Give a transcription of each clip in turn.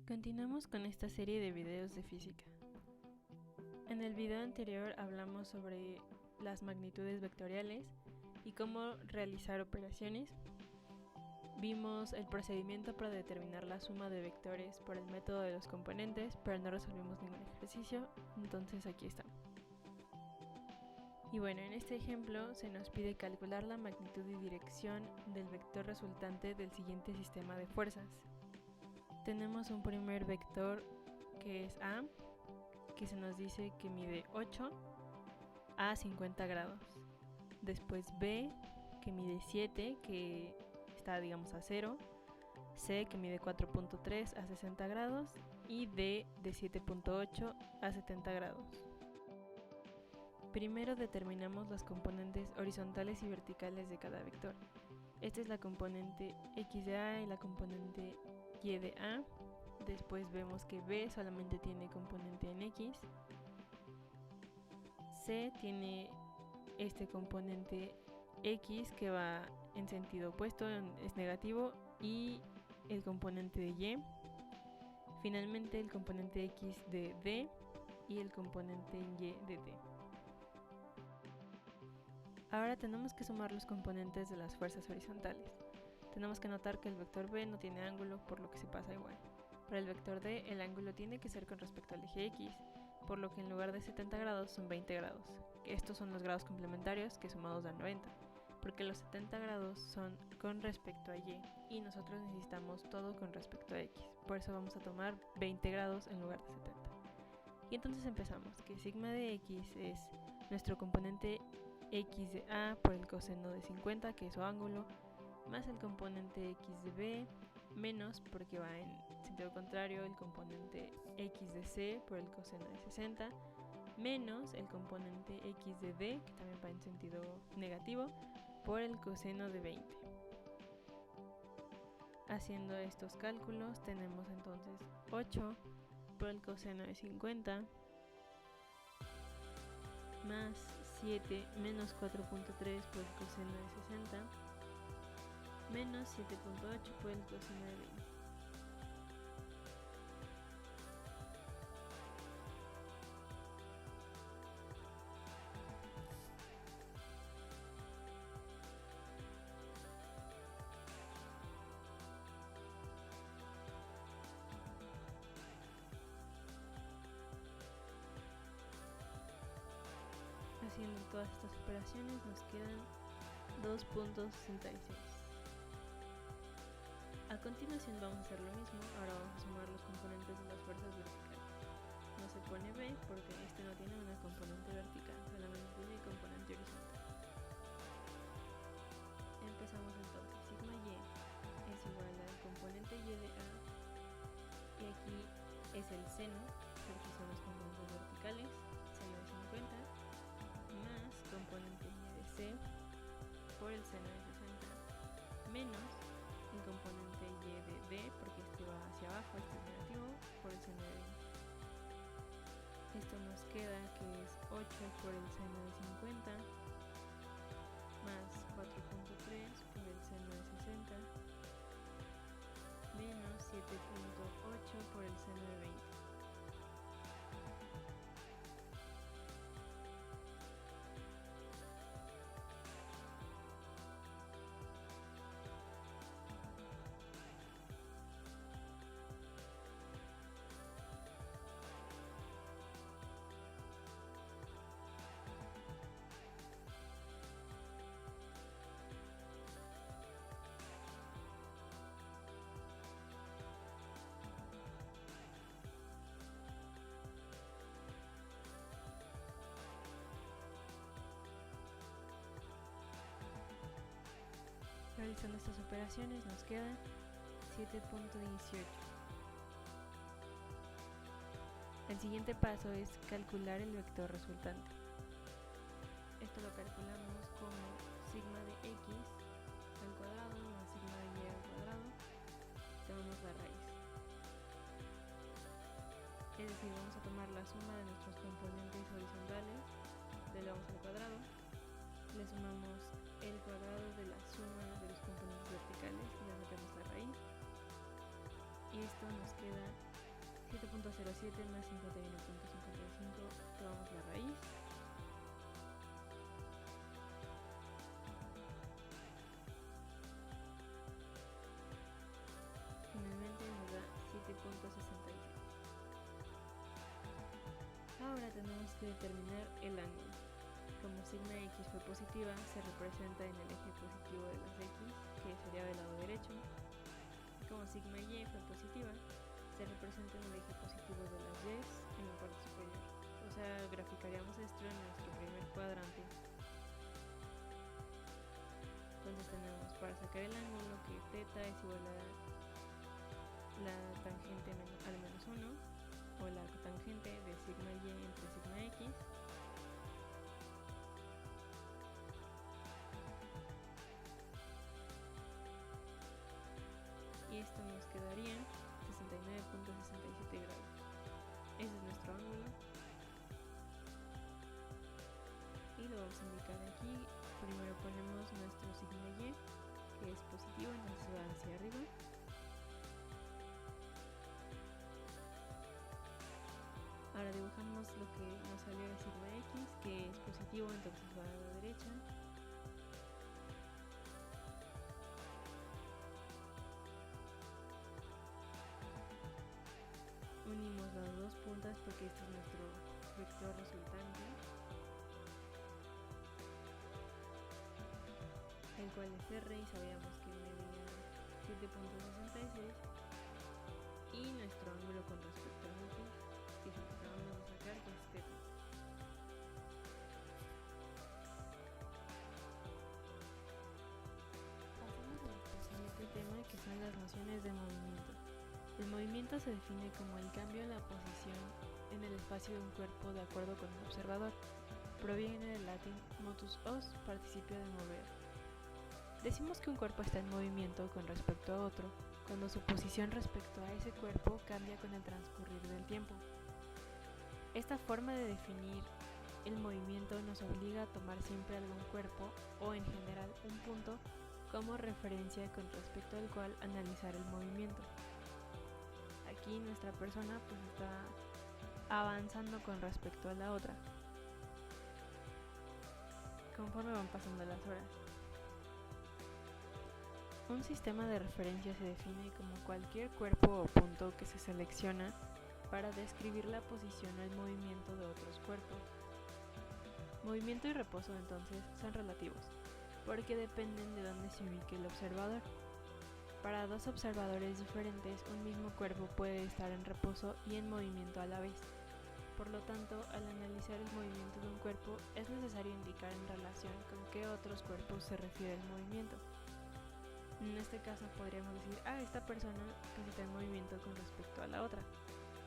Continuamos con esta serie de videos de física. En el video anterior hablamos sobre las magnitudes vectoriales y cómo realizar operaciones. Vimos el procedimiento para determinar la suma de vectores por el método de los componentes, pero no resolvimos ningún ejercicio, entonces aquí está. Y bueno, en este ejemplo se nos pide calcular la magnitud y dirección del vector resultante del siguiente sistema de fuerzas. Tenemos un primer vector que es A, que se nos dice que mide 8 a 50 grados. Después B, que mide 7, que está a 0. C, que mide 4.3 a 60 grados. Y D, de 7.8 a 70 grados. Primero determinamos las componentes horizontales y verticales de cada vector. Esta es la componente X de A y la componente Y de A. Después vemos que B solamente tiene componente en X. C tiene este componente X que va en sentido opuesto, es negativo, y el componente de Y. Finalmente el componente X de D y el componente en Y de D. Ahora tenemos que sumar los componentes de las fuerzas horizontales. Tenemos que notar que el vector B no tiene ángulo, por lo que se pasa igual. Para el vector D, el ángulo tiene que ser con respecto al eje X, por lo que en lugar de 70 grados son 20 grados. Estos son los grados complementarios que sumados dan 90, porque los 70 grados son con respecto a Y y nosotros necesitamos todo con respecto a X. Por eso vamos a tomar 20 grados en lugar de 70. Y entonces empezamos, que sigma de X es nuestro componente X de A por el coseno de 50, que es su ángulo, más el componente X de B, menos, porque va en sentido contrario, el componente X de C por el coseno de 60, menos el componente X de D, que también va en sentido negativo, por el coseno de 20. Haciendo estos cálculos tenemos entonces 8 por el coseno de 50, más 7 menos 4.3 por el coseno de 60, menos 7.8 por el coseno de 20. Haciendo todas estas operaciones nos quedan 2.66. A continuación vamos a hacer lo mismo, ahora vamos a sumar los componentes de las fuerzas verticales. No se pone B porque este no tiene una componente vertical, solamente tiene componente horizontal. Empezamos entonces, sigma Y es igual al componente Y de A, y aquí es el seno, porque son los componentes verticales, seno de 50, más componente Y de C por el seno de 60, menos el componente Y de D, porque este va hacia abajo, este es negativo, por el seno de 20. Esto nos queda que es 8 por el seno de 50, más 4.3 por el seno de 60, menos 7.8 por el seno de 20. Realizando estas operaciones nos queda 7.18. El siguiente paso es calcular el vector resultante. Esto lo calculamos como sigma de X al cuadrado más sigma de Y al cuadrado, tomamos la raíz. Es decir, vamos a tomar la suma de nuestros componentes horizontales, le elevamos al cuadrado, le sumamos el cuadrado de la suma de los componentes verticales y le metemos la raíz. Y esto nos queda 7.07 más 51.55, tomamos la raíz. Finalmente nos da 7.66. Ahora tenemos que determinar el ángulo. Como sigma x fue positiva, se representa en el eje positivo de las x, que sería del lado derecho. Y como sigma y fue positiva, se representa en el eje positivo de las y en la parte superior. O sea, graficaríamos esto en nuestro primer cuadrante. Entonces tenemos para sacar el ángulo que θ es igual a la tangente al menos 1, o la tangente de sigma y entre sigma x. Y esto nos quedaría 69.67 grados. Ese es nuestro ángulo. Y lo vamos a indicar aquí. Primero ponemos nuestro sigma y, que es positivo, entonces va hacia arriba. Ahora dibujamos lo que nos salió de sigma x, que es positivo, entonces va a la derecha. Unimos las dos puntas porque este es nuestro vector resultante, el cual es r y sabíamos que medía 7.66, y nuestro ángulo con respecto a x, que es el que acabamos de sacar, que es θ. Pasamos al siguiente tema, que son las nociones de movimiento. El movimiento se define como el cambio en la posición en el espacio de un cuerpo de acuerdo con el observador. Proviene del latín motus os, participio de mover. Decimos que un cuerpo está en movimiento con respecto a otro cuando su posición respecto a ese cuerpo cambia con el transcurrir del tiempo. Esta forma de definir el movimiento nos obliga a tomar siempre algún cuerpo o en general un punto como referencia con respecto al cual analizar el movimiento. Aquí nuestra persona pues está avanzando con respecto a la otra conforme van pasando las horas. Un sistema de referencia se define como cualquier cuerpo o punto que se selecciona para describir la posición o el movimiento de otros cuerpos. Movimiento y reposo entonces son relativos, porque dependen de dónde se ubique el observador. Para dos observadores diferentes, un mismo cuerpo puede estar en reposo y en movimiento a la vez. Por lo tanto, al analizar el movimiento de un cuerpo, es necesario indicar en relación con qué otros cuerpos se refiere el movimiento. En este caso podríamos decir, esta persona pues está en movimiento con respecto a la otra.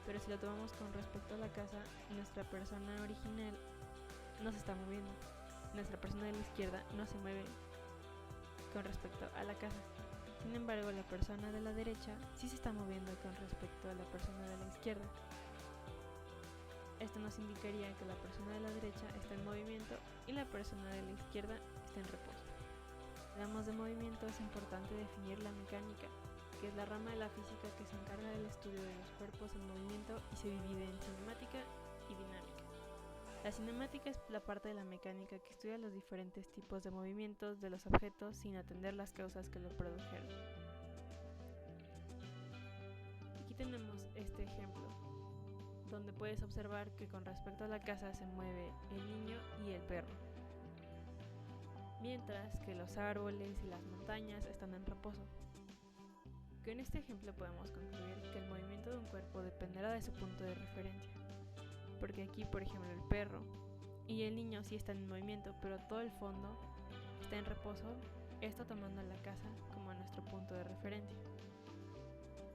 Pero si lo tomamos con respecto a la casa, nuestra persona original no se está moviendo. Nuestra persona de la izquierda no se mueve con respecto a la casa. Sin embargo, la persona de la derecha sí se está moviendo con respecto a la persona de la izquierda. Esto nos indicaría que la persona de la derecha está en movimiento y la persona de la izquierda está en reposo. Si hablamos de movimiento, es importante definir la mecánica, que es la rama de la física que se encarga del estudio de los cuerpos en movimiento y se divide en cinemática y dinámica. La cinemática es la parte de la mecánica que estudia los diferentes tipos de movimientos de los objetos sin atender las causas que lo produjeron. Aquí tenemos este ejemplo, donde puedes observar que con respecto a la casa se mueve el niño y el perro, mientras que los árboles y las montañas están en reposo. Con este ejemplo podemos concluir que el movimiento de un cuerpo dependerá de su punto de referencia, porque aquí, por ejemplo, el perro y el niño sí están en movimiento, pero todo el fondo está en reposo, esto tomando la casa como nuestro punto de referencia.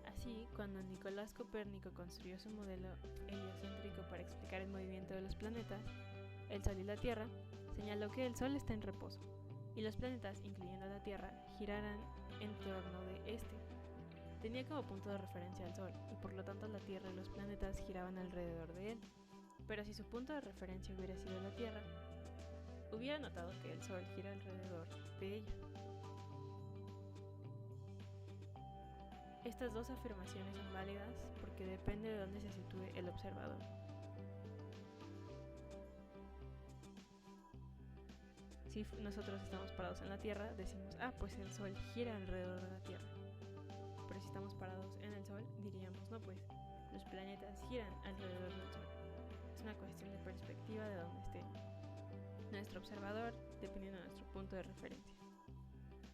Así, cuando Nicolás Copérnico construyó su modelo heliocéntrico para explicar el movimiento de los planetas, el Sol y la Tierra, señaló que el Sol está en reposo, y los planetas, incluyendo la Tierra, girarán en torno de este. Tenía como punto de referencia al Sol, y por lo tanto la Tierra y los planetas giraban alrededor de él. Pero si su punto de referencia hubiera sido la Tierra, hubiera notado que el Sol gira alrededor de ella. Estas dos afirmaciones son válidas porque depende de dónde se sitúe el observador. Si nosotros estamos parados en la Tierra, decimos, pues el Sol gira alrededor de la Tierra. Pero si estamos parados en el Sol, diríamos, no, pues los planetas giran alrededor del Sol. Es una cuestión de perspectiva de dónde esté nuestro observador, dependiendo de nuestro punto de referencia.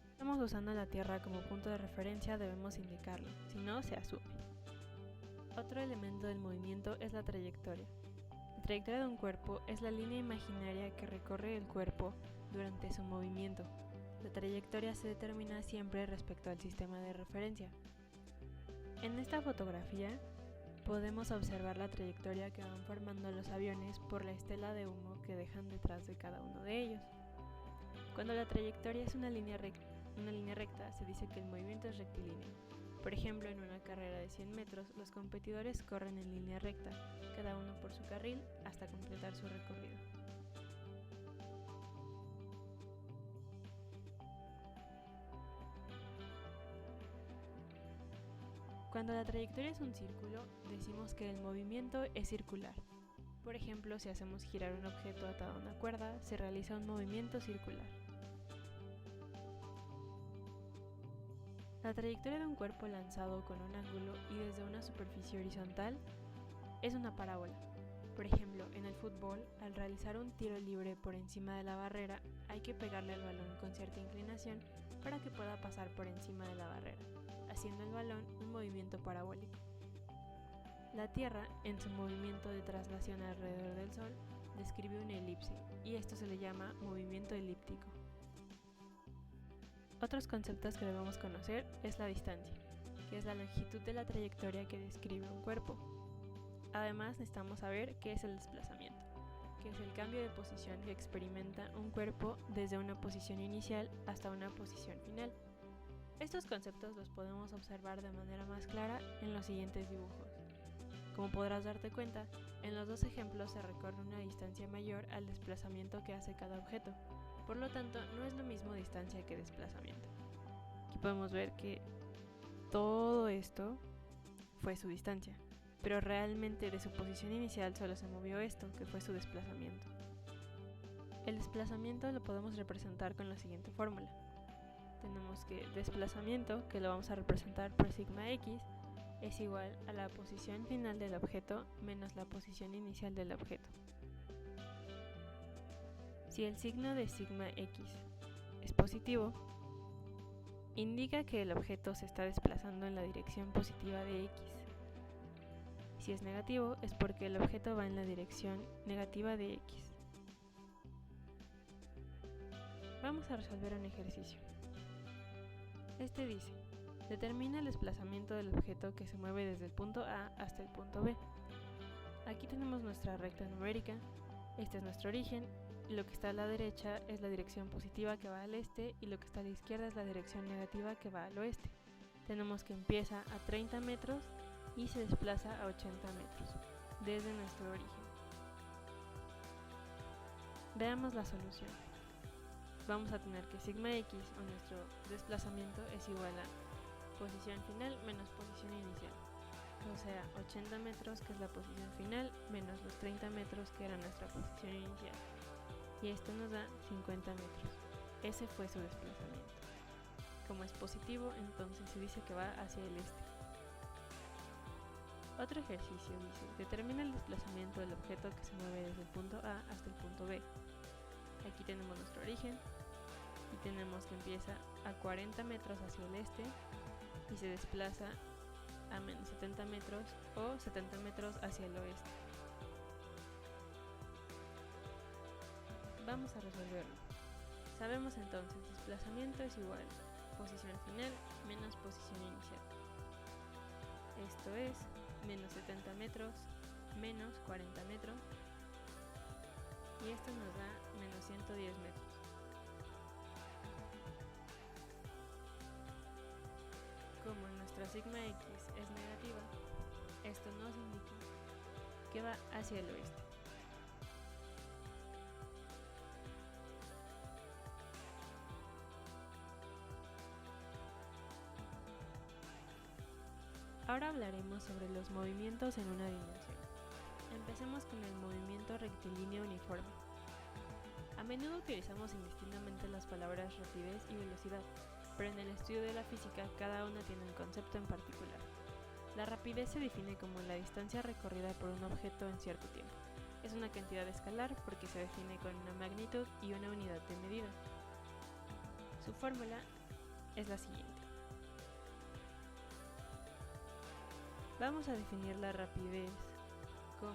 Si estamos usando la Tierra como punto de referencia, debemos indicarlo, si no, se asume. Otro elemento del movimiento es la trayectoria. La trayectoria de un cuerpo es la línea imaginaria que recorre el cuerpo durante su movimiento. La trayectoria se determina siempre respecto al sistema de referencia. En esta fotografía podemos observar la trayectoria que van formando los aviones por la estela de humo que dejan detrás de cada uno de ellos. Cuando la trayectoria es una línea recta, se dice que el movimiento es rectilíneo. Por ejemplo, en una carrera de 100 metros, los competidores corren en línea recta, cada uno por su carril, hasta completar su recorrido. Cuando la trayectoria es un círculo, decimos que el movimiento es circular. Por ejemplo, si hacemos girar un objeto atado a una cuerda, se realiza un movimiento circular. La trayectoria de un cuerpo lanzado con un ángulo y desde una superficie horizontal es una parábola. Por ejemplo, en el fútbol, al realizar un tiro libre por encima de la barrera, hay que pegarle al balón con cierta inclinación para que pueda pasar por encima de la barrera, haciendo el balón un movimiento parabólico. La Tierra, en su movimiento de traslación alrededor del Sol, describe una elipse, y esto se le llama movimiento elíptico. Otros conceptos que debemos conocer es la distancia, que es la longitud de la trayectoria que describe un cuerpo. Además, necesitamos saber qué es el desplazamiento, que es el cambio de posición que experimenta un cuerpo desde una posición inicial hasta una posición final. Estos conceptos los podemos observar de manera más clara en los siguientes dibujos. Como podrás darte cuenta, en los dos ejemplos se recorre una distancia mayor al desplazamiento que hace cada objeto. Por lo tanto, no es lo mismo distancia que desplazamiento. Aquí podemos ver que todo esto fue su distancia, pero realmente de su posición inicial solo se movió esto, que fue su desplazamiento. El desplazamiento lo podemos representar con la siguiente fórmula. Tenemos que desplazamiento, que lo vamos a representar por sigma x, es igual a la posición final del objeto menos la posición inicial del objeto. Si el signo de sigma x es positivo, indica que el objeto se está desplazando en la dirección positiva de x. Si es negativo, es porque el objeto va en la dirección negativa de x. Vamos a resolver un ejercicio. Este dice, determina el desplazamiento del objeto que se mueve desde el punto A hasta el punto B. Aquí tenemos nuestra recta numérica, este es nuestro origen, y lo que está a la derecha es la dirección positiva que va al este y lo que está a la izquierda es la dirección negativa que va al oeste. Tenemos que empieza a 30 metros y se desplaza a 80 metros, desde nuestro origen. Veamos la solución. Vamos a tener que sigma x o nuestro desplazamiento es igual a posición final menos posición inicial, o sea 80 metros que es la posición final menos los 30 metros que era nuestra posición inicial, y esto nos da 50 metros. Ese fue su desplazamiento. Como es positivo, entonces se dice que va hacia el este. Otro ejercicio dice, determina el desplazamiento del objeto que se mueve desde el punto A hasta el punto B. Aquí tenemos nuestro origen y tenemos que empieza a 40 metros hacia el este y se desplaza a menos 70 metros o 70 metros hacia el oeste. Vamos a resolverlo. Sabemos entonces desplazamiento es igual a posición final menos posición inicial. Esto es menos 70 metros menos 40 metros y esto nos da menos 110 metros. Como nuestra sigma x es negativa, esto nos indica que va hacia el oeste. Ahora hablaremos sobre los movimientos en una dimensión. Empecemos con el movimiento rectilíneo uniforme. A menudo utilizamos indistintamente las palabras rapidez y velocidad, pero en el estudio de la física cada una tiene un concepto en particular. La rapidez se define como la distancia recorrida por un objeto en cierto tiempo. Es una cantidad escalar porque se define con una magnitud y una unidad de medida. Su fórmula es la siguiente. Vamos a definir la rapidez como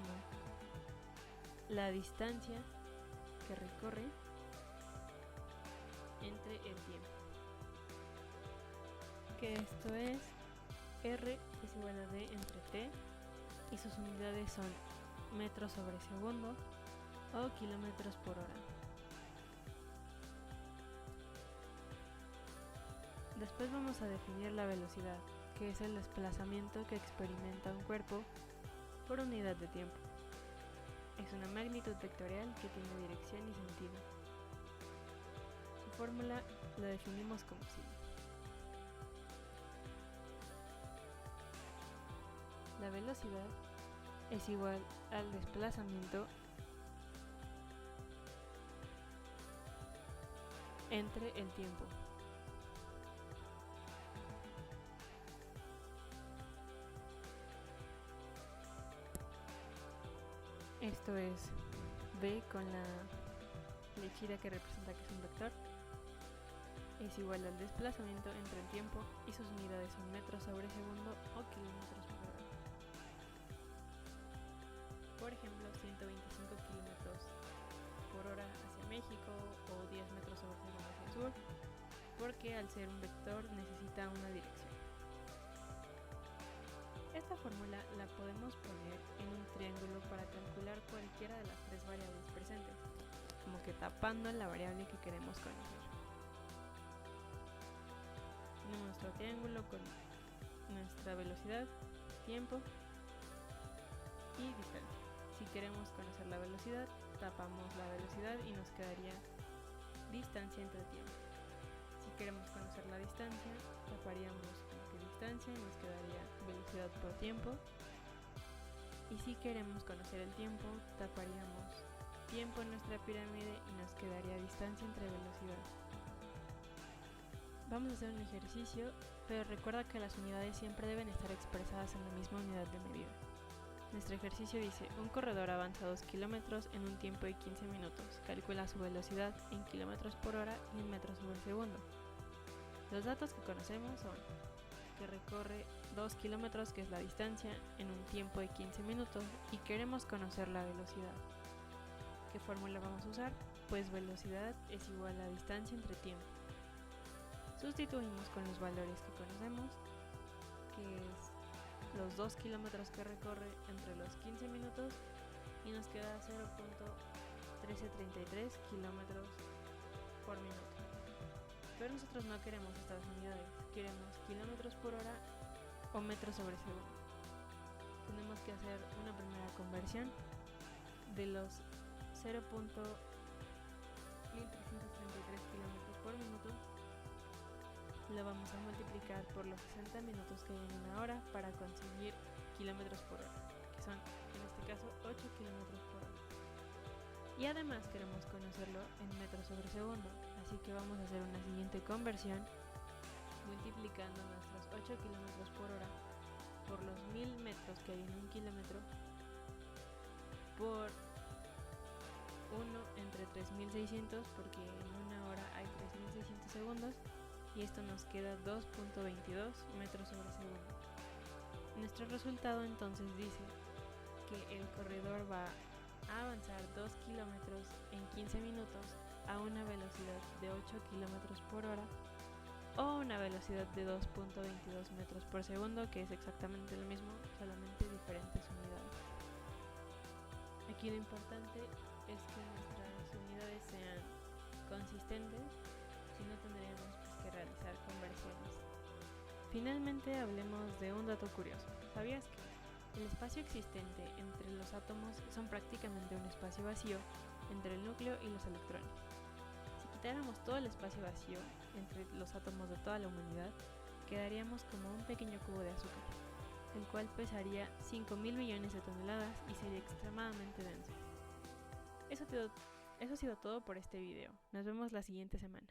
la distancia que recorre entre el tiempo, que esto es R es igual a D entre T y sus unidades son metros sobre segundo o kilómetros por hora. Después vamos a definir la velocidad, que es el desplazamiento que experimenta un cuerpo por unidad de tiempo. Es una magnitud vectorial que tiene dirección y sentido. Su fórmula la definimos como sigue. La velocidad es igual al desplazamiento entre el tiempo. Esto es V con la flechita que representa que es un vector. Es igual al desplazamiento entre el tiempo y sus unidades son metros sobre segundo o kilómetros por hora. Por ejemplo, 125 kilómetros por hora hacia México o 10 metros sobre segundo hacia el sur, porque al ser un vector necesita una dirección. Esta fórmula la podemos poner en un triángulo para calcular cualquiera de las tres variables presentes, como que tapando la variable que queremos conocer. Tenemos nuestro triángulo con nuestra velocidad, tiempo y distancia. Si queremos conocer la velocidad, tapamos la velocidad y nos quedaría distancia entre tiempo. Si queremos conocer la distancia, taparíamos distancia y nos quedaría velocidad por tiempo. Y si queremos conocer el tiempo, taparíamos tiempo en nuestra pirámide y nos quedaría distancia entre velocidad. Vamos a hacer un ejercicio, pero recuerda que las unidades siempre deben estar expresadas en la misma unidad de medida. Nuestro ejercicio dice, un corredor avanza 2 kilómetros en un tiempo de 15 minutos. Calcula su velocidad en kilómetros por hora y en metros sobre segundo. Los datos que conocemos son que recorre 2 kilómetros, que es la distancia, en un tiempo de 15 minutos y queremos conocer la velocidad. ¿Qué fórmula vamos a usar? Pues velocidad es igual a distancia entre tiempo. Sustituimos con los valores que conocemos, que es los 2 kilómetros que recorre entre los 15 minutos y nos queda 0.1333 kilómetros por minuto. Pero nosotros no queremos estas unidades, queremos kilómetros por hora o metros sobre segundo. Tenemos que hacer una primera conversión de los 0.1333 kilómetros por minuto. Lo vamos a multiplicar por los 60 minutos que hay en una hora para conseguir kilómetros por hora, que son en este caso 8 kilómetros por hora. Y además queremos conocerlo en metros sobre segundo, así que vamos a hacer una siguiente conversión multiplicando nuestros 8 kilómetros por hora por los 1000 metros que hay en un kilómetro por 1 entre 3600, porque en una hora hay 3600 segundos y esto nos queda 2.22 metros sobre segundo. Nuestro resultado entonces dice que el corredor va a avanzar 2 kilómetros en 15 minutos a una velocidad de 8 kilómetros por hora o una velocidad de 2.22 metros por segundo, que es exactamente lo mismo, solamente diferentes unidades. Aquí lo importante es que nuestras unidades sean consistentes, si no tendríamos que realizar conversiones. Finalmente hablemos de un dato curioso. ¿Sabías que el espacio existente entre los átomos son prácticamente un espacio vacío entre el núcleo y los electrones? Si quitáramos todo el espacio vacío entre los átomos de toda la humanidad, quedaríamos como un pequeño cubo de azúcar. el cual pesaría 5.000 millones de toneladas y sería extremadamente denso. Eso ha sido todo por este video. Nos vemos la siguiente semana.